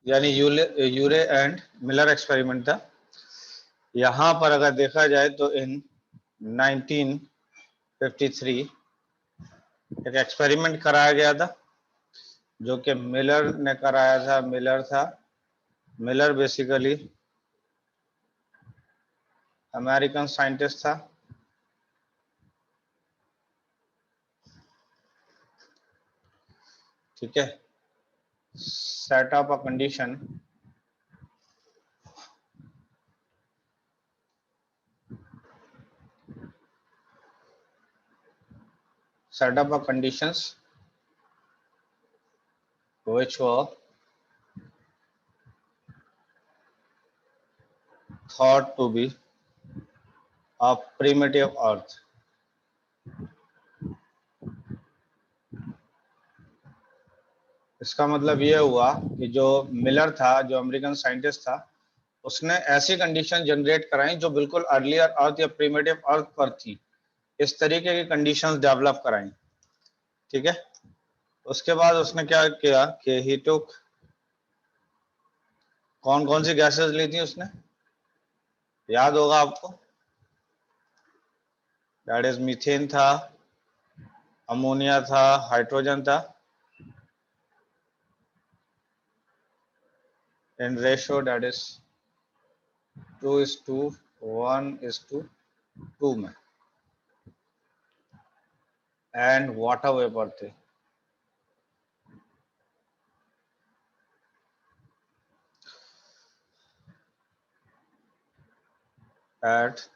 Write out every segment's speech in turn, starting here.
यानी यूरे and Miller experiment था। यहाँ पर अगर देखा जाए तो इन 1953 एक एक्सपेरिमेंट कराया गया था जो कि मिलर ने कराया था। मिलर बेसिकली अमेरिकन साइंटिस्ट था। ठीक है, set up a condition conditions which were thought to be a primitive earth। इसका मतलब ये हुआ कि जो मिलर था, जो अमेरिकन साइंटिस्ट था, उसने ऐसी कंडीशन जनरेट कराई जो बिल्कुल अर्लियर अर्थ या प्रिमिटिव अर्थ पर थी। इस तरीके की कंडीशंस डेवलप कराई। ठीक है, उसके बाद उसने क्या किया कि ही टुक, कौन कौन सी गैसेस ली थी उसने, याद होगा आपको। दैट इज मीथेन था, अमोनिया था, हाइड्रोजन था, इन रेशियो दैट इज 2:1:2 में, एंड वाटर वेपर थे। at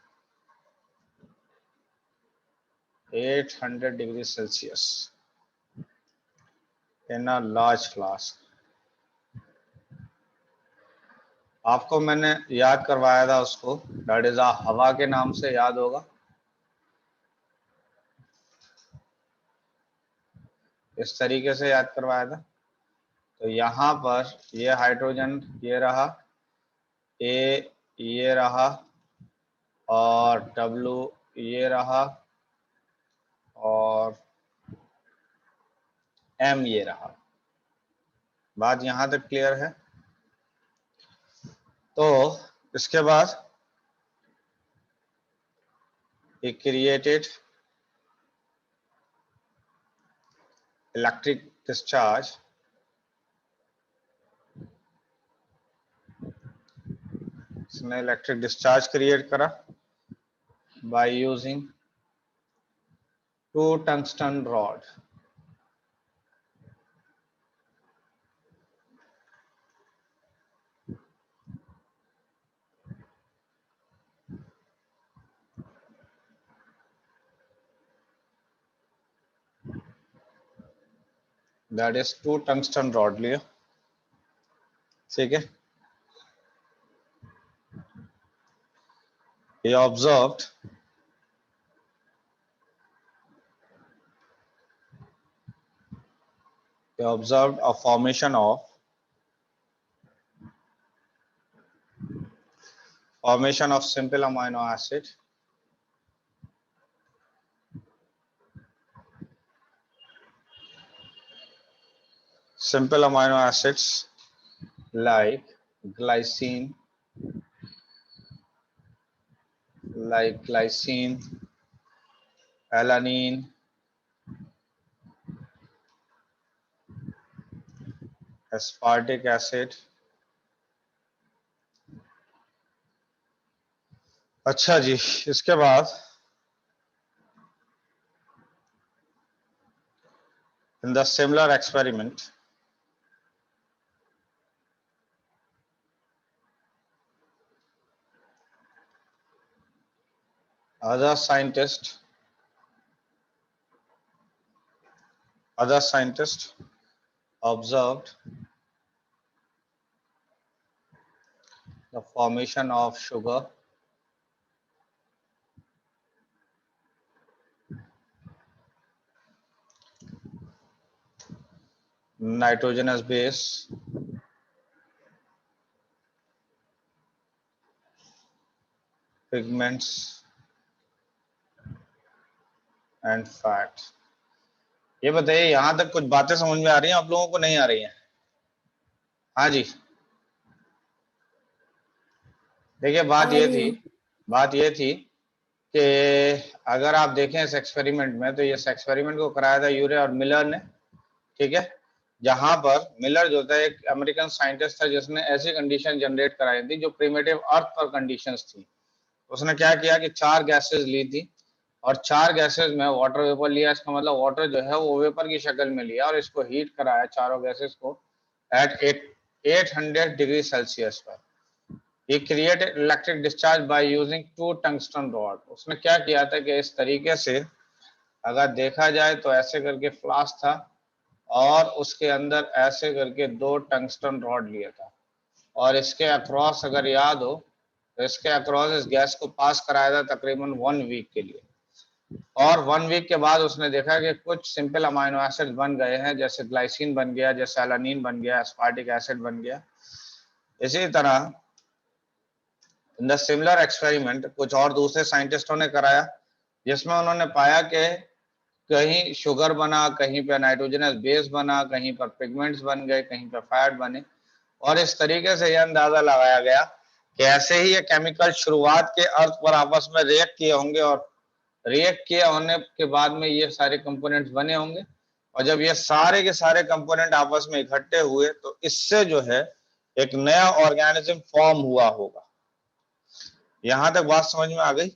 800 degree Celsius in a large flask। आपको मैंने याद करवाया था उसको, दैट इज आ हवा के नाम से, याद होगा। इस तरीके से याद करवाया था। तो यहाँ पर ये हाइड्रोजन ये रहा, ए ये रहा, और डब्लू ये रहा, और एम ये रहा। बात यहाँ तक क्लियर है। तो इसके बाद he created electric discharge इसने इलेक्ट्रिक डिस्चार्ज क्रिएट करा by using 2 tungsten rod। That is 2 tungsten rod लिया। ठीक है, he observed a formation of simple amino acid like glycine, alanine, aspartic acid। अच्छा जी, इसके बाद in the similar experiment other scientists observed the formation of sugar, nitrogenous base, pigments and fat। ये बताइए, यहां तक कुछ बातें समझ में आ रही हैं आप लोगों को, नहीं आ रही हैं? हाँ जी, देखिए बात ये थी कि अगर आप देखें इस एक्सपेरिमेंट में, तो इस एक्सपेरिमेंट को कराया था यूरे और मिलर ने, ठीक है। जहां पर मिलर जो था एक अमेरिकन साइंटिस्ट था जिसने ऐसी कंडीशन जनरेट कराई थी जो प्रिमिटिव अर्थ पर कंडीशंस थी। उसने क्या किया कि 4 गैसेस ली थी और 4 गैसेस में वाटर वेपर लिया। इसका मतलब वाटर जो है वो वेपर की शक्ल में लिया और इसको हीट कराया चारों गैसेस को एट 800 डिग्री सेल्सियस पर। He created electric discharge by using 2 tungsten rod. उसने क्या किया था कि इस तरीके से अगर देखा जाए तो ऐसे करके फ्लास्क था और उसके अंदर ऐसे करके 2 टंगस्टन रॉड लिया था और इसके अक्रॉस अगर याद हो तो इसके अक्रॉस इस गैस को पास कराया था तकरीबन 1 वीक के लिए। और 1 वीक के बाद उसने देखा कि कुछ सिंपल अमाइनो एसिड बन गए हैं, जैसे ग्लाइसिन बन गया, जैसे एलानिन बन गया, एस्पार्टिक एसिड बन गया। इसी तरह इन द सिमिलर एक्सपेरिमेंट कुछ और दूसरे साइंटिस्टों ने कराया जिसमें उन्होंने पाया कि कहीं शुगर बना, कहीं पे नाइट्रोजनस बेस बना, कहीं पर पिगमेंट्स बन गए, कहीं पर फैट बने। और इस तरीके से यह अंदाजा लगाया गया कि ऐसे ही ये केमिकल शुरुआत के अर्थ पर आपस में रिएक्ट किए होंगे और रिएक्ट किए होने के बाद में ये सारे कंपोनेंट्स बने होंगे और जब ये सारे के सारे कंपोनेंट आपस में इकट्ठे हुए तो इससे जो है एक नया ऑर्गेनिज्म फॉर्म हुआ होगा। यहां तक बात समझ में आ गई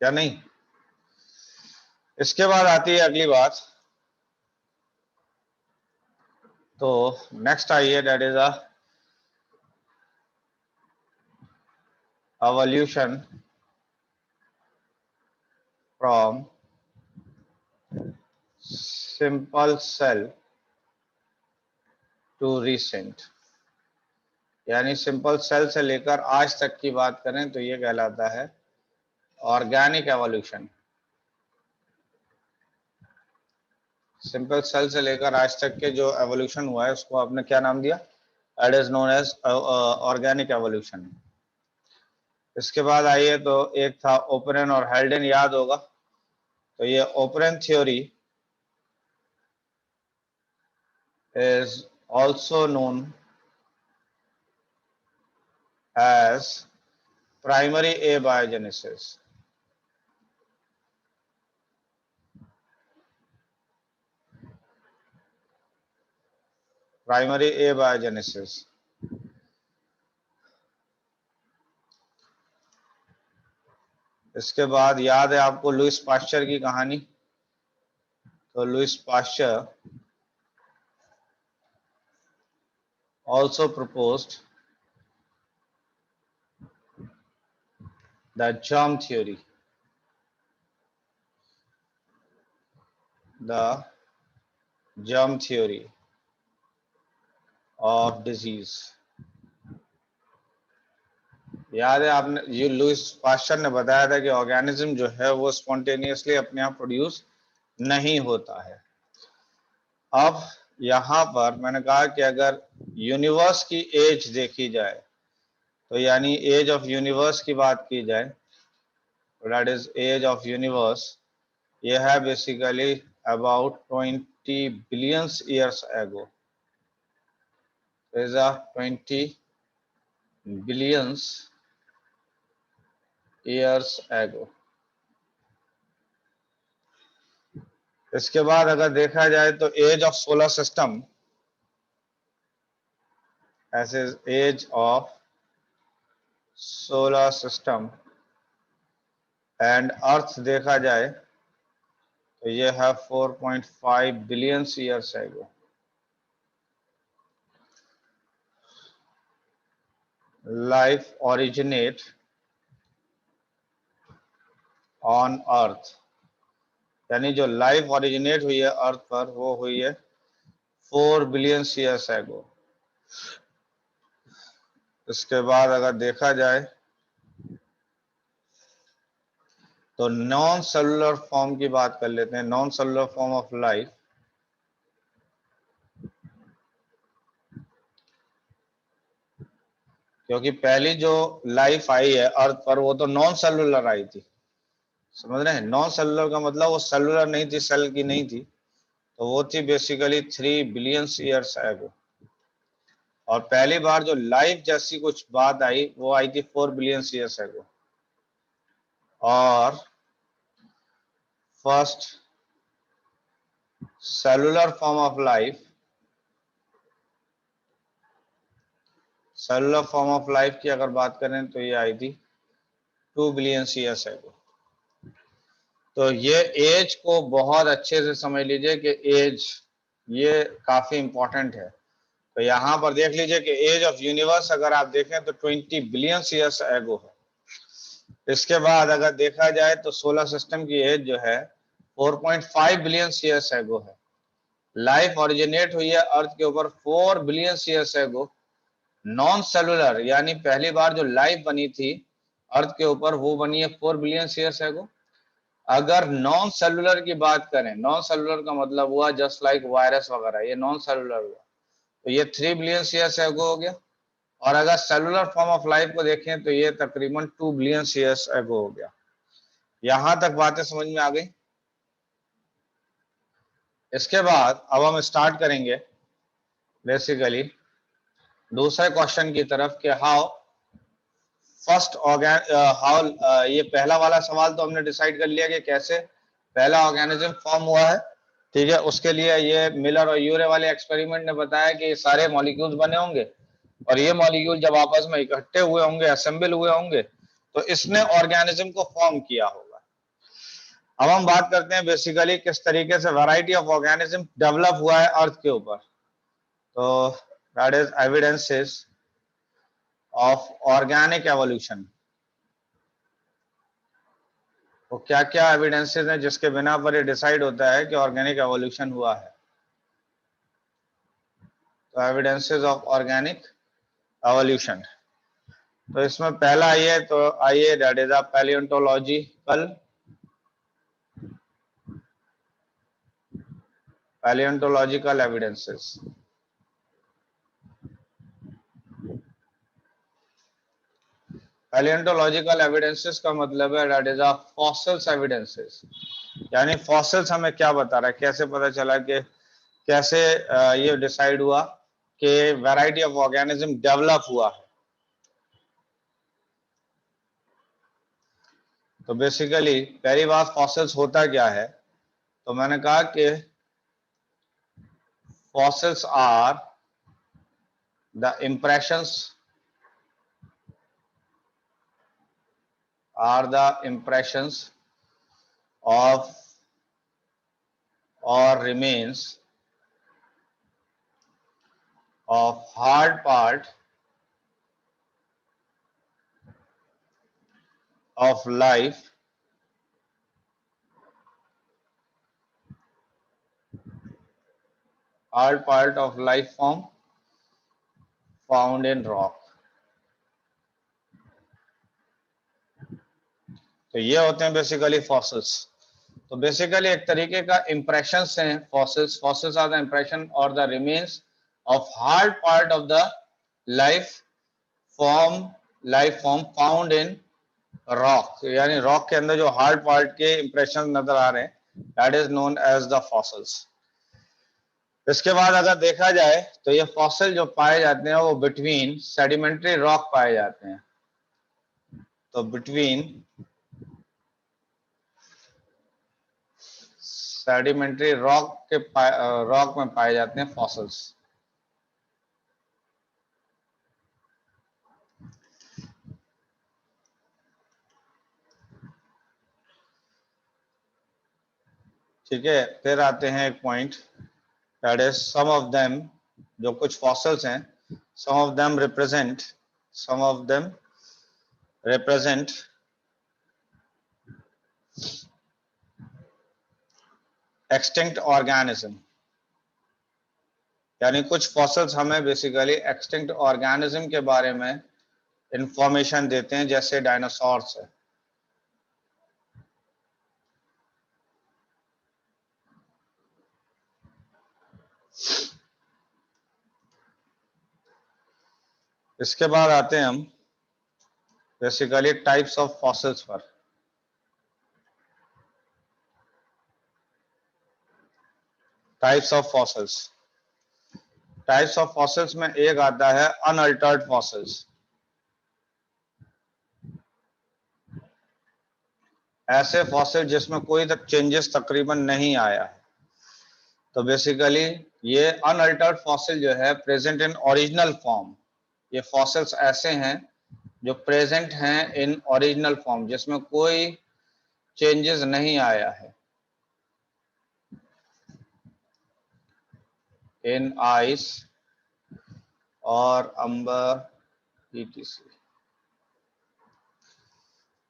या नहीं? इसके बाद आती है अगली बात। तो नेक्स्ट आइए, that is evolution from simple cell to recent। यानी सिंपल सेल से लेकर आज तक की बात करें तो ये कहलाता है ऑर्गेनिक एवोल्यूशन। सिंपल सेल से लेकर आज तक के जो एवोल्यूशन हुआ है उसको आपने क्या नाम दिया? That is known as organic evolution. इसके बाद आइए तो एक था ओपरेन और हेल्डेन, याद होगा। तो ये Oparin theory is also known as primary abiogenesis। Primary abiogenesis। इसके बाद याद है आपको लुईस पास्चर की कहानी। तो Lewis pasture also proposed the germ theory, the germ theory of disease। याद है आपने, ये लुईस पास्चर ने बताया था कि ऑर्गेनिज्म जो है वो स्पॉन्टेनियसली अपने आप प्रोड्यूस नहीं होता है। अब यहाँ पर मैंने कहा कि अगर यूनिवर्स की एज देखी जाए तो यानी एज ऑफ यूनिवर्स की बात की जाए, that is age of universe, ये है basically about 20 billions years ago. Is 20 billions years ago. इसके बाद अगर देखा जाए तो एज ऑफ सोलर सिस्टम, ऐसे age of solar system and earth देखा जाए तो ये है 4.5 billions years ago. Life originate on earth, यानी जो लाइफ ओरिजिनेट हुई है अर्थ पर वो हुई है 4 बिलियन ईयर्स एगो। इसके बाद अगर देखा जाए तो नॉन सेलुलर फॉर्म की बात कर लेते हैं, non cellular form of life. क्योंकि पहली जो लाइफ आई है अर्थ पर वो तो नॉन सेलुलर आई थी, समझ रहे हैं? नॉन सेलुलर का मतलब वो सेलुलर नहीं थी, सेल की नहीं थी, तो वो थी बेसिकली 3 बिलियन ईयर्स एगो। और पहली बार जो लाइफ जैसी कुछ बात आई वो आई थी 4 बिलियन ईयर्स एगो। और first cellular form of life, cellular form of life की अगर बात करें तो ये आई थी 2 बिलियन ईयर्स एगो। तो ये एज को बहुत अच्छे से समझ लीजिए कि एज ये काफी इंपॉर्टेंट है। तो यहां पर देख लीजिए कि एज ऑफ यूनिवर्स अगर आप देखें तो 20 बिलियन ईयर्स एगो है। इसके बाद अगर देखा जाए तो सोलर सिस्टम की एज जो है 4.5 बिलियन ईयर्स एगो है। लाइफ ओरिजिनेट हुई है अर्थ के ऊपर 4 बिलियन ईयर्स एगो। नॉन सेलुलर यानी पहली बार जो लाइफ बनी थी अर्थ के ऊपर वो बनी है 4 बिलियन ईयर्स एगो। अगर नॉन सेलुलर की बात करें, नॉन सेलुलर का मतलब हुआ जस्ट लाइक वायरस वगैरह, ये नॉन सेलुलर हुआ, तो ये 3 बिलियन ईयर्स एगो हो गया। और अगर सेलुलर फॉर्म ऑफ लाइफ को देखें तो ये तकरीबन 2 बिलियन ईयर्स एगो हो गया। यहां तक बातें समझ में आ गई। इसके बाद अब हम स्टार्ट करेंगे बेसिकली दूसरे क्वेश्चन की तरफ कि हाउ फर्स्ट ये पहला वाला सवाल तो हमने डिसाइड कर लिया कि कैसे पहला ऑर्गेनिज्म फॉर्म हुआ है, ठीक है। उसके लिए ये मिलर और यूरे वाले एक्सपेरिमेंट ने बताया कि सारे मॉलिक्यूल्स बने होंगे और ये मॉलिक्यूल जब आपस में इकट्ठे हुए होंगे, असेंबल हुए होंगे, तो इसने ऑर्गेनिज्म को फॉर्म किया होगा। अब हम बात करते हैं बेसिकली किस तरीके से वैरायटी ऑफ ऑर्गेनिज्म डेवलप हुआ है अर्थ के ऊपर। तो that is evidences of organic evolution. वो क्या क्या एविडेंसेस हैं जिसके बिना पर ये डिसाइड होता है कि ऑर्गेनिक एवोल्यूशन हुआ है। तो एविडेंसेस ऑफ ऑर्गेनिक एवोल्यूशन, तो इसमें पहला आइए तो आइए that is a palaeontological evidences. Palaeontological evidences का मतलब है that is a fossils evidences. यानी फॉसिल्स हमें क्या बता रहा है, कैसे पता चला कि कैसे ये डिसाइड हुआ कि वैरायटी ऑफ ऑर्गेनिज्म डेवलप हुआ है। तो बेसिकली पहली बात फॉसिल्स होता क्या है, तो मैंने कहा कि fossils are the impressions of or remains of hard part of life form found in rock। तो ये होते हैं बेसिकली फॉसिल्स। तो बेसिकली एक तरीके का इंप्रेशंस हैं fossils. Fossils are the impression और the remains of hard part of the life form found in rock. यानी रॉक के अंदर जो हार्ड पार्ट के इंप्रेशन नजर आ रहे हैं that is known as the fossils. इसके बाद अगर देखा जाए तो ये फॉसिल जो पाए जाते हैं वो बिटवीन सेडिमेंट्री रॉक पाए जाते हैं। तो बिटवीन सेडिमेंट्री रॉक में पाए जाते हैं फॉसिल्स। ठीक है, फिर आते हैं एक point that is some of them, जो कुछ फॉसिल्स हैं, some of them represent extinct organism. यानी कुछ फॉसिल्स हमें बेसिकली एक्सटिंक्ट ऑर्गेनिज्म के बारे में इंफॉर्मेशन देते हैं, जैसे डायनासोर्स है। इसके बाद आते हैं हम बेसिकली टाइप्स ऑफ फॉसिल्स पर। Types of fossils, types of fossils में एक आता है अनअल्टर्ड फॉसिल्स। ऐसे फॉसिल जिसमें कोई तक चेंजेस तकरीबन नहीं आया है। तो बेसिकली ये अनअल्टर्ड फॉसिल जो है प्रेजेंट इन ओरिजिनल फॉर्म। ये फॉसिल्स ऐसे हैं जो प्रेजेंट हैं इन ओरिजिनल फॉर्म, जिसमें कोई चेंजेस नहीं आया है। इन आइस और अम्बर ईटीसी।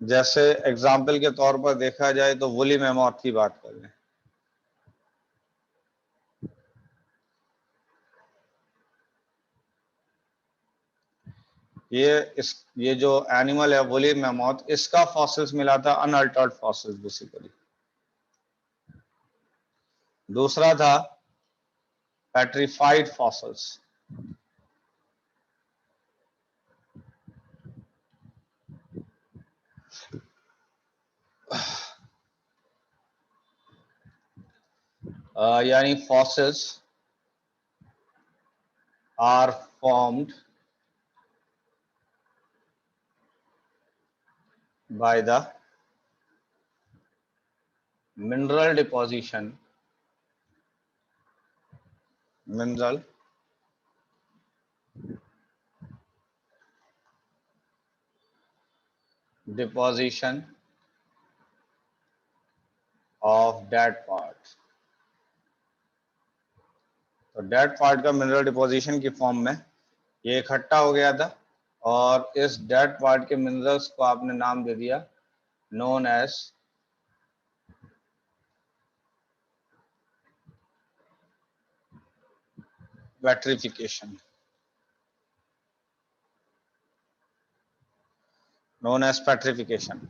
जैसे एग्जाम्पल के तौर पर देखा जाए तो वुली मैमॉथ की बात कर लें। ये जो एनिमल है वुली मैमॉथ, इसका फॉसिल्स मिला था अनअल्टर्ड फॉसिल्स बेसिकली। दूसरा था पेट्रिफाइड फॉसिल्स। यानी fossils are formed by the mineral deposition of dead part। तो डेड पार्ट का मिनरल डिपोजिशन की फॉर्म में ये इकट्ठा हो गया था, और इस डेड पार्ट के मिनरल्स को आपने नाम दे दिया known as petrification. Known as petrification.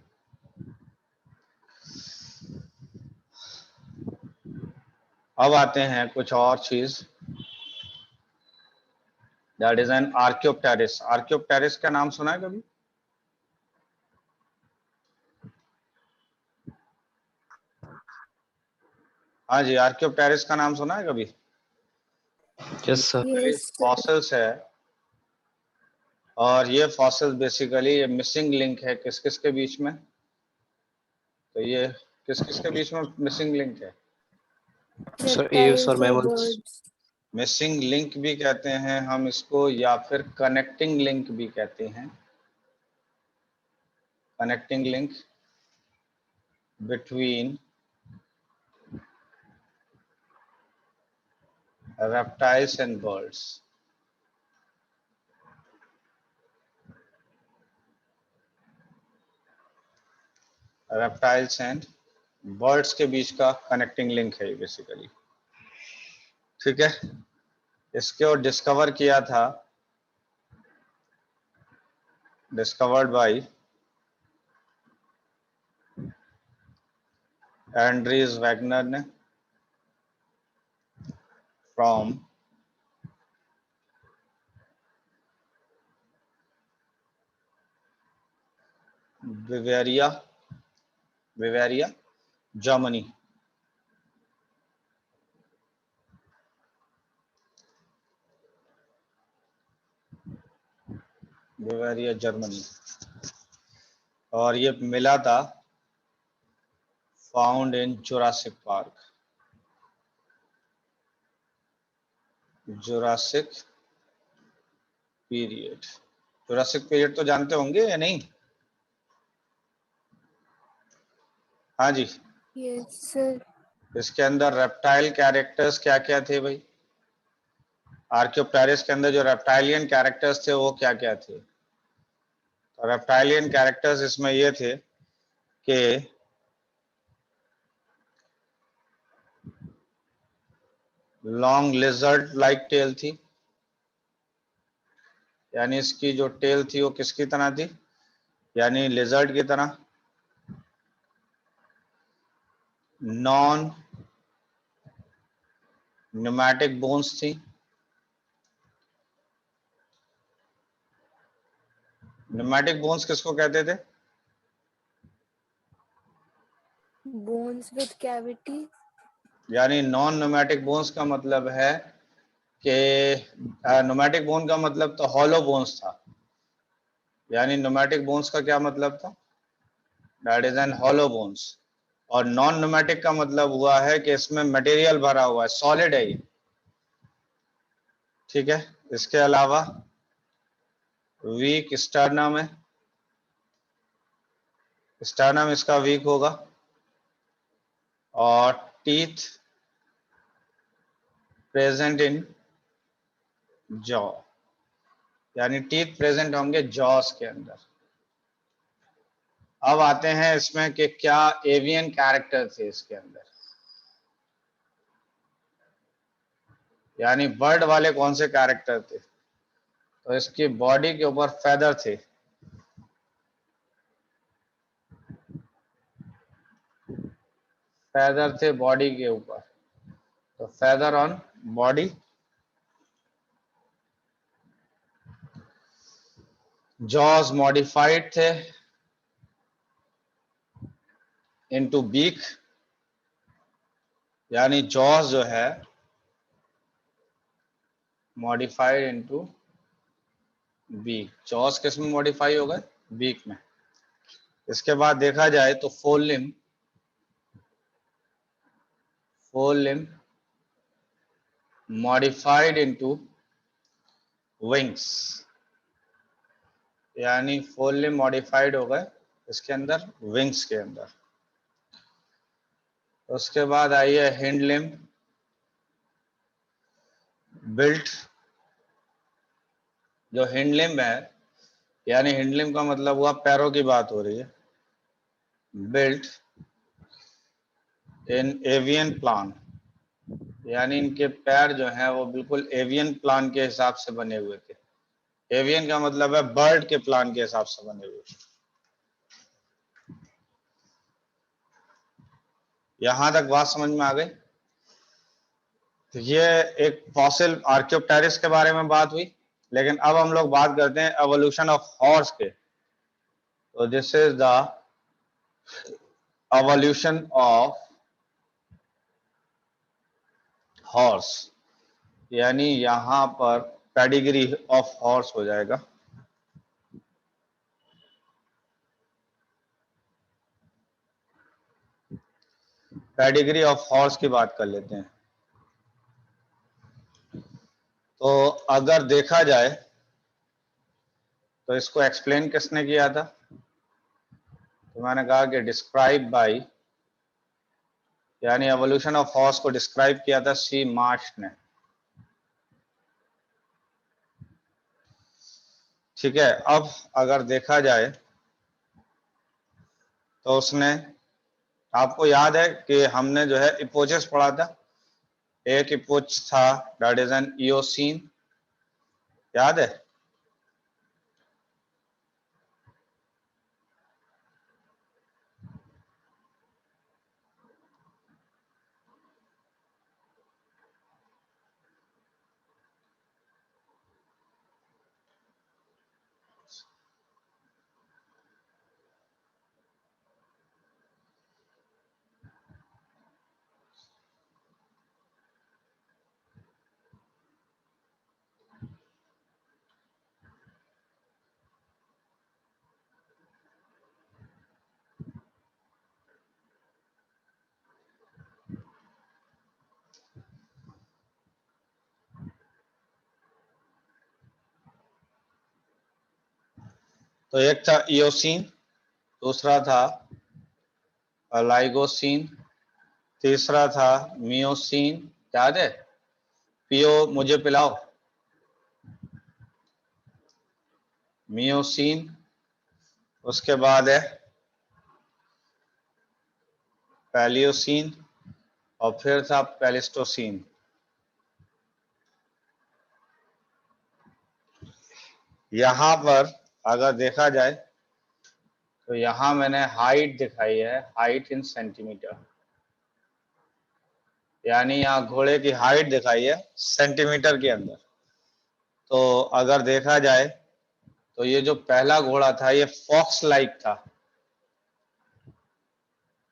अब आते हैं कुछ और चीज, that is an archaeopteryx. Archaeopteryx का नाम सुना है कभी? हाँ जी, आर्कियोप्टेरिस का नाम सुना है कभी? Yes sir. फॉसिल्स है, और ये फॉसिल बेसिकली ये मिसिंग लिंक है किस किस के बीच में? तो ये किस किस के बीच में मिसिंग लिंक है? सर एव्स और मैमल्स। मिसिंग लिंक भी कहते हैं हम इसको, या फिर कनेक्टिंग लिंक भी कहते हैं। Connecting link between reptiles and birds। Reptiles and birds के बीच का कनेक्टिंग लिंक है बेसिकली। ठीक है, इसको डिस्कवर किया था, डिस्कवर्ड बाय एंड्रीज वैगनर ने from Bavaria, Germany. Bavaria, Germany. और ये मिला था found in Jurassic park. Jurassic period. Jurassic period तो जानते होंगे या नहीं? हाँ जी। Yes sir. इसके अंदर रेप्टाइल कैरेक्टर्स क्या क्या थे भाई? आर्कियोप्टेरिस के अंदर जो रेप्टाइलियन कैरेक्टर्स थे वो क्या क्या थे? तो रेप्टाइलियन कैरेक्टर्स इसमें ये थे कि लॉन्ग लिजर्ड लाइक टेल थी, यानी इसकी जो टेल थी वो किसकी तरह थी? यानी लिजर्ड की तरह। नॉन न्यूमैटिक बोन्स थी। न्यूमैटिक बोन्स किसको कहते थे? Bones with cavity. यानी नॉन न्यूमैटिक बोन्स का मतलब है कि न्यूमैटिक बोन का मतलब तो हॉलो बोन्स था, यानी न्यूमैटिक बोन्स का क्या मतलब था, that is N hollow bones. और नॉन न्यूमैटिक का मतलब हुआ है कि इसमें मटेरियल भरा हुआ है, सॉलिड है ये, ठीक है। इसके अलावा वीक स्टर्नम है, स्टर्नम इसका वीक होगा, और टीथ प्रेजेंट इन जॉ, यानी टीथ प्रेजेंट होंगे जॉस के अंदर। अब आते हैं इसमें कि क्या एवियन कैरेक्टर थे इसके अंदर, यानी बर्ड वाले कौन से कैरेक्टर थे। तो इसकी बॉडी के ऊपर फेदर थे, फेदर थे बॉडी के ऊपर, तो feather on body. Jaws modified थे इनटू बीक, यानी जॉज जो है मॉडिफाइड इनटू बीक, जॉज किस में मॉडिफाई हो गए, बीक में। इसके बाद देखा जाए तो four limb modified into wings, यानी फोर लिम्ब मॉडिफाइड हो गए इसके अंदर विंग्स के अंदर। उसके बाद आई है हिंड लिम्ब बिल्ट, जो हिंड लिम्ब है, यानी हिंड लिम्ब का मतलब हुआ पैरों की बात हो रही है, बिल्ट इन एवियन प्लान, यानी इनके पैर जो हैं वो बिल्कुल एवियन प्लान के हिसाब से बने हुए थे। एवियन का मतलब है बर्ड के प्लान के हिसाब से बने हुए। यहां तक बात समझ में आ गई। तो ये एक फॉसिल आर्कियोप्टेरिक्स के बारे में बात हुई, लेकिन अब हम लोग बात करते हैं एवोल्यूशन ऑफ हॉर्स के। तो this is the evolution of horse, यानी यहां पर पेडिग्री ऑफ हॉर्स हो जाएगा। पेडिग्री ऑफ हॉर्स की बात कर लेते हैं। तो अगर देखा जाए तो इसको एक्सप्लेन किसने किया था, तो मैंने कहा कि डिस्क्राइब बाय, यानी एवोल्यूशन ऑफ हॉर्स को डिस्क्राइब किया था सी मार्श ने, ठीक है। अब अगर देखा जाए तो उसने, आपको याद है कि हमने जो है इपोचेस पढ़ा था, एक इपोच था दैट इज एन इयोसीन, याद है। तो एक था इयोसीन, दूसरा था लाइगोसीन, तीसरा था मियोसीन, याद है, पियो मुझे पिलाओ, मियोसीन। उसके बाद है पैलियोसीन, और फिर था पेलिस्टोसीन। यहां पर अगर देखा जाए तो यहां मैंने हाइट दिखाई है, हाइट इन सेंटीमीटर, यानी यहाँ घोड़े की हाइट दिखाई है सेंटीमीटर के अंदर। तो अगर देखा जाए तो ये जो पहला घोड़ा था ये फॉक्स लाइक था,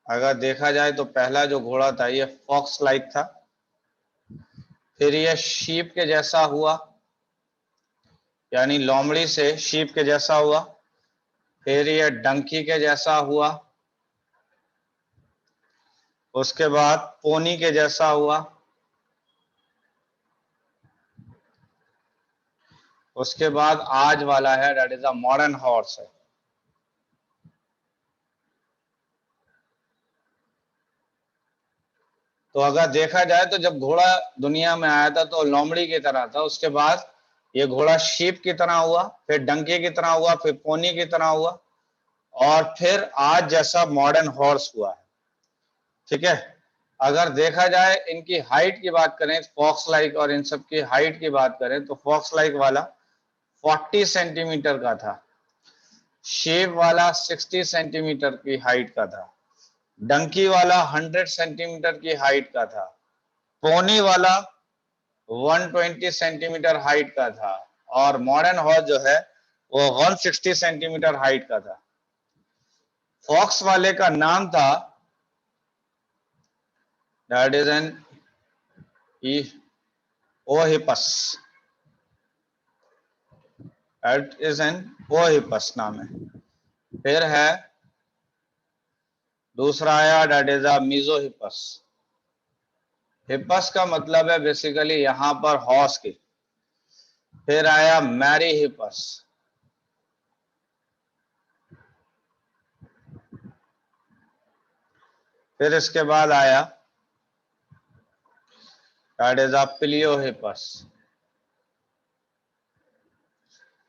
अगर देखा जाए तो पहला जो घोड़ा था ये फॉक्स लाइक था, फिर ये शीप के जैसा हुआ, यानी लोमड़ी से शीप के जैसा हुआ। फिर ये डंकी के जैसा हुआ, उसके बाद पोनी के जैसा हुआ, उसके बाद आज वाला है that is a modern horse है। तो अगर देखा जाए तो जब घोड़ा दुनिया में आया था तो लोमड़ी की तरह था, उसके बाद ये घोड़ा शीप की तरह हुआ, फिर डंकी की तरह हुआ, फिर पोनी की तरह हुआ, और फिर आज जैसा मॉडर्न हॉर्स हुआ है। ठीक है, अगर देखा जाए इनकी हाइट की बात करें, फॉक्स लाइक और इन सब की हाइट की बात करें, तो फॉक्स लाइक वाला 40 सेंटीमीटर का था, शेप वाला 60 सेंटीमीटर की हाइट का था, डंकी वाला 100 सेंटीमीटर की हाइट का था, पोनी वाला 120 सेंटीमीटर हाइट का था, और मॉडर्न हॉर्स जो है वो 160 सेंटीमीटर हाइट का था। फॉक्स वाले का नाम था that is an Eohippus, that is an Eohippus नाम है। फिर है दूसरा आया that is a Mesohippus. Hippus का मतलब है बेसिकली यहां पर हॉर्स की। फिर आया मैरी हिपस, फिर इसके बाद आया दैट इज अ पिलियोहिपस,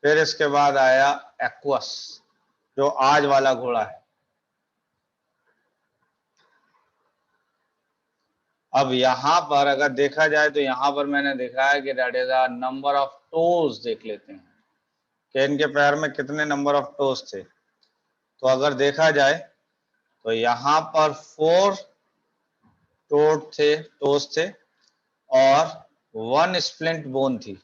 फिर इसके बाद आया एक्वस जो आज वाला घोड़ा है। अब यहां पर अगर देखा जाए तो यहां पर मैंने देखा है कि that is a number of toes, देख लेते हैं कि इनके पैर में कितने नंबर ऑफ टोज थे। तो अगर देखा जाए तो यहां पर 4 टोज थे और 1 स्प्लिंट बोन थी।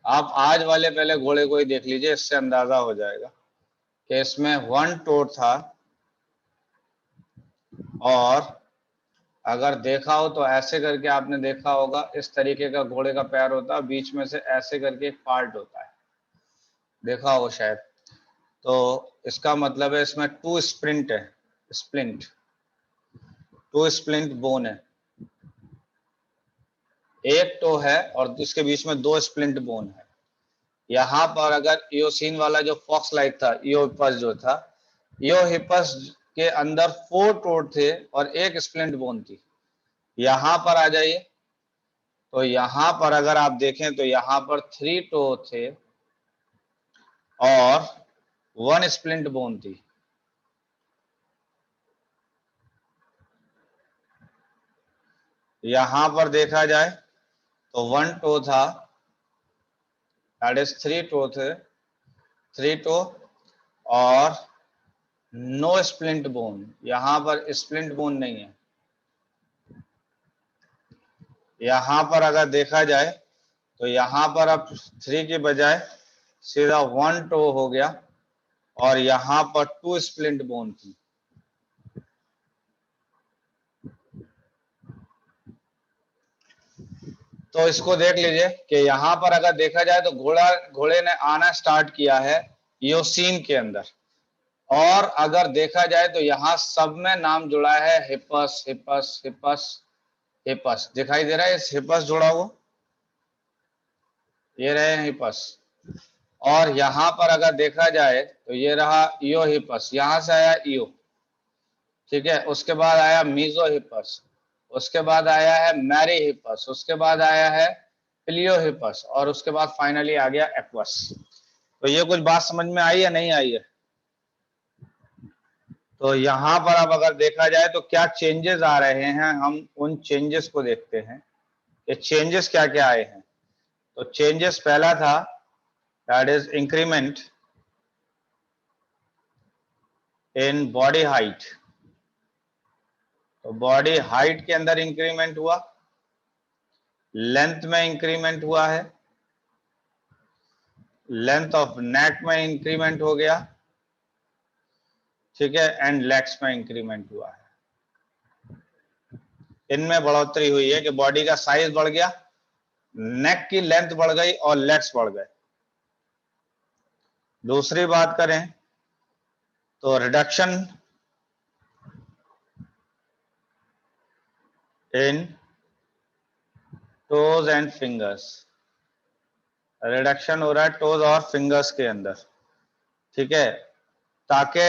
आप आज वाले पहले घोड़े को ही देख लीजिए, इससे अंदाजा हो जाएगा कि इसमें 1 टो था, और अगर देखा हो तो ऐसे करके आपने देखा होगा, इस तरीके का घोड़े का पैर होता है, बीच में से ऐसे करके एक पार्ट होता है, देखा हो शायद। तो इसका मतलब है इसमें 2 स्प्लिंट है, स्प्लिंट 2 स्प्लिंट बोन है, एक टो है और इसके बीच में 2 स्प्लिंट बोन है। यहाँ पर अगर इयोसीन वाला जो फॉक्स लाइक था, इयोहिपस जो था, इयोहिपस के अंदर 4 टोड थे और एक स्प्लिंट बोन थी। यहाँ पर आ जाइए, तो यहाँ पर अगर आप देखें तो यहाँ पर 3 टो थे और 1 स्प्लिंट बोन थी। यहाँ पर देखा जाए तो 1 टो था, that is 3 to the, 3 to और नो स्प्लिंट बोन, यहाँ पर स्प्लिंट बोन नहीं है। यहाँ पर अगर देखा जाए तो यहाँ पर अब 3 के बजाय सीधा 1 टो हो गया और यहाँ पर 2 स्प्लिंट बोन थी। तो इसको देख लीजिए कि यहाँ पर अगर देखा जाए तो घोड़े ने आना स्टार्ट किया है इयोसीन के अंदर, और अगर देखा जाए तो यहाँ सब में नाम जुड़ा है हिपस हिपस हिपस हिपस, दिखाई दे रहा है इस हिपस जुड़ा हुआ, ये रहे हिपस। और यहाँ पर अगर देखा जाए तो ये रहा इयो हिपस, यहाँ से आया इयो, ठीक है, उसके बाद आया मीजो हिपस, उसके बाद आया है मैरी हिपस, उसके बाद आया है पिलियो हिपस, और उसके बाद फाइनली आ गया एक्वस। तो ये कुछ बात समझ में आई या नहीं आई है? तो यहाँ पर अब अगर देखा जाए तो क्या चेंजेस आ रहे हैं, हम उन चेंजेस को देखते हैं कि चेंजेस क्या क्या आए हैं। तो चेंजेस पहला था that is increment in body height. तो बॉडी हाइट के अंदर इंक्रीमेंट हुआ, लेंथ में इंक्रीमेंट हुआ है, लेंथ ऑफ नेक में इंक्रीमेंट हो गया, ठीक है, एंड लेग्स में इंक्रीमेंट हुआ है। इनमें बढ़ोतरी हुई है कि बॉडी का साइज बढ़ गया, नेक की लेंथ बढ़ गई और लेग्स बढ़ गए। दूसरी बात करें तो reduction in toes and fingers, reduction हो रहा है टोज और फिंगर्स के अंदर, ठीक है, ताकि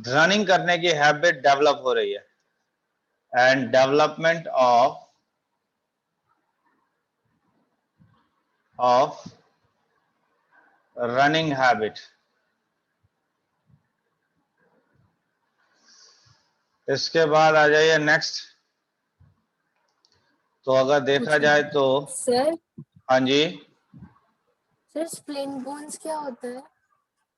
रनिंग करने की हैबिट डेवलप हो रही है। And development of running habit. इसके बाद आ जाइए नेक्स्ट। तो अगर देखा जाए तो सर हाँ जी, सर स्प्लिन बोन्स क्या होता है?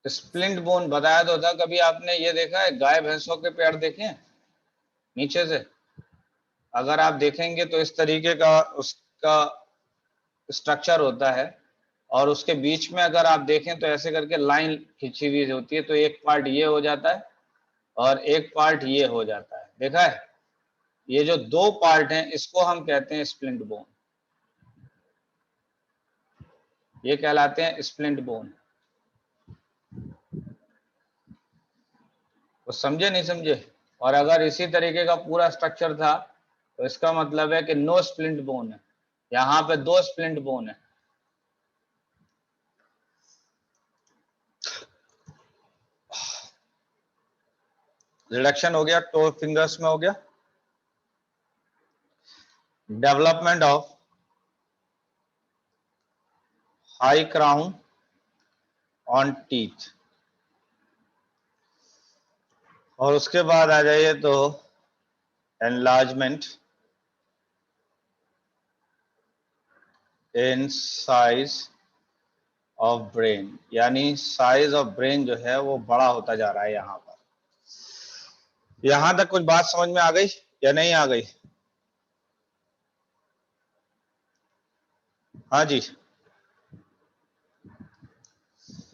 स्प्लिंट बोन बताया तो था। कभी आपने ये देखा है गाय भैंसों के पैर देखे हैं नीचे से? अगर आप देखेंगे तो इस तरीके का उसका स्ट्रक्चर होता है, और उसके बीच में अगर आप देखें तो ऐसे करके लाइन खींची हुई होती है, तो एक पार्ट ये हो जाता है और एक पार्ट ये हो जाता है, देखा है? ये जो दो पार्ट हैं इसको हम कहते हैं स्प्लिंट बोन, ये कहलाते हैं स्प्लिंट बोन। तो समझे नहीं समझे? और अगर इसी तरीके का पूरा स्ट्रक्चर था तो इसका मतलब है कि नो स्प्लिंट बोन है, यहाँ पे दो स्प्लिंट बोन है। रिडक्शन हो गया, टो फिंगर्स में हो गया। Development of high crown on teeth, और उसके बाद आ जाइए तो enlargement in size of brain, यानी साइज ऑफ ब्रेन जो है वो बड़ा होता जा रहा है। यहाँ पर, यहां तक कुछ बात समझ में आ गई या नहीं आ गई? हाँ जी।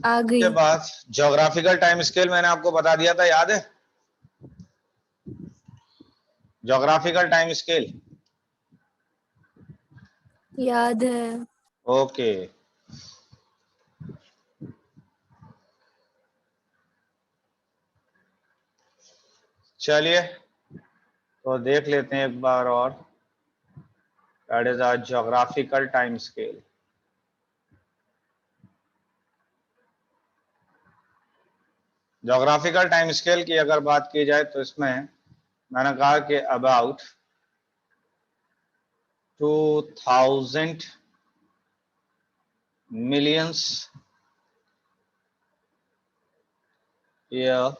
आ गई। के बाद ज्योग्राफिकल टाइम स्केल मैंने आपको बता दिया था, याद है? ज्योग्राफिकल टाइम स्केल याद है। ओके। चलिए तो देख लेते हैं एक बार और, that is our geographical time scale. Geographical time scale की अगर बात की जाए तो इसमें मैंने कहा कि अबाउट 2000 मिलियंस ईयर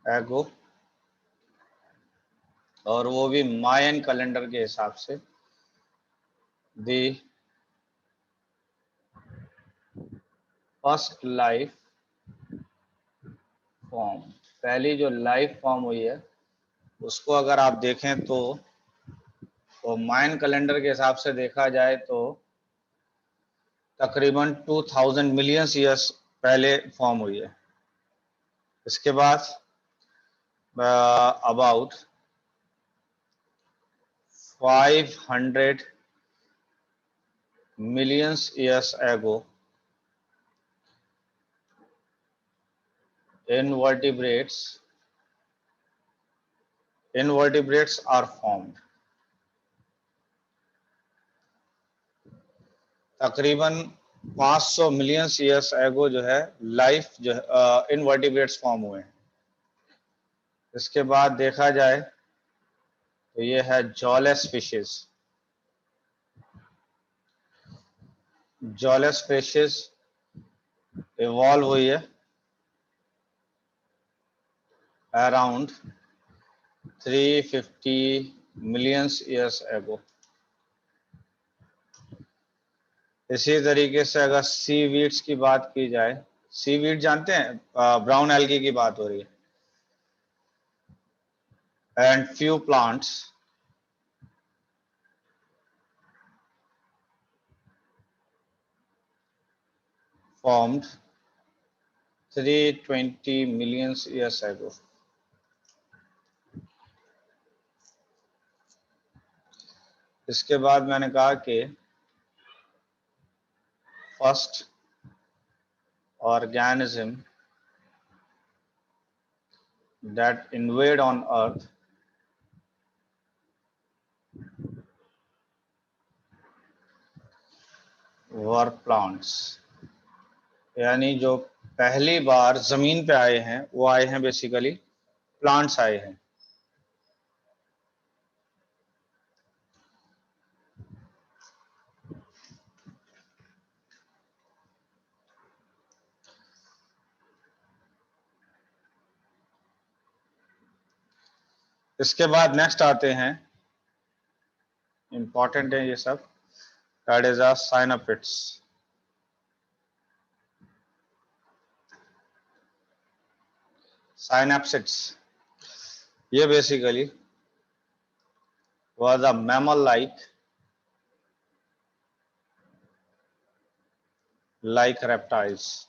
एगो, और वो भी मायन कैलेंडर के हिसाब से, दी फर्स्ट लाइफ फॉर्म, पहली जो लाइफ फॉर्म हुई है उसको अगर आप देखें तो मायन कैलेंडर के हिसाब से देखा जाए तो तकरीबन 2000 मिलियन ईयर्स पहले फॉर्म हुई है। इसके बाद about 500 million years ago invertebrates are formed। तकरीबन 500 मिलियन ईयर्स एगो जो है लाइफ जो इनवर्टिब्रेट्स फॉर्म हुए हैं। इसके बाद देखा जाए तो ये है jawless fishes. Jawless fishes evolve हुई है अराउंड 350 मिलियन ईयर्स एगो। इसी तरीके से अगर सी वीड्स की बात की जाए, सी वीड जानते हैं, ब्राउन एल्गी की बात हो रही है, and few plants formed 320 million years ago. इसके बाद मैंने कहा कि first organism that invade on earth were plants. यानी जो पहली बार जमीन पे आए हैं वो आए हैं बेसिकली प्लांट्स आए हैं. इसके बाद नेक्स्ट आते हैं, इंपॉर्टेंट है ये सब, दैट इज अ साइनोफिट्स. साइनेप्सिड्स ये basically was a mammal like reptiles.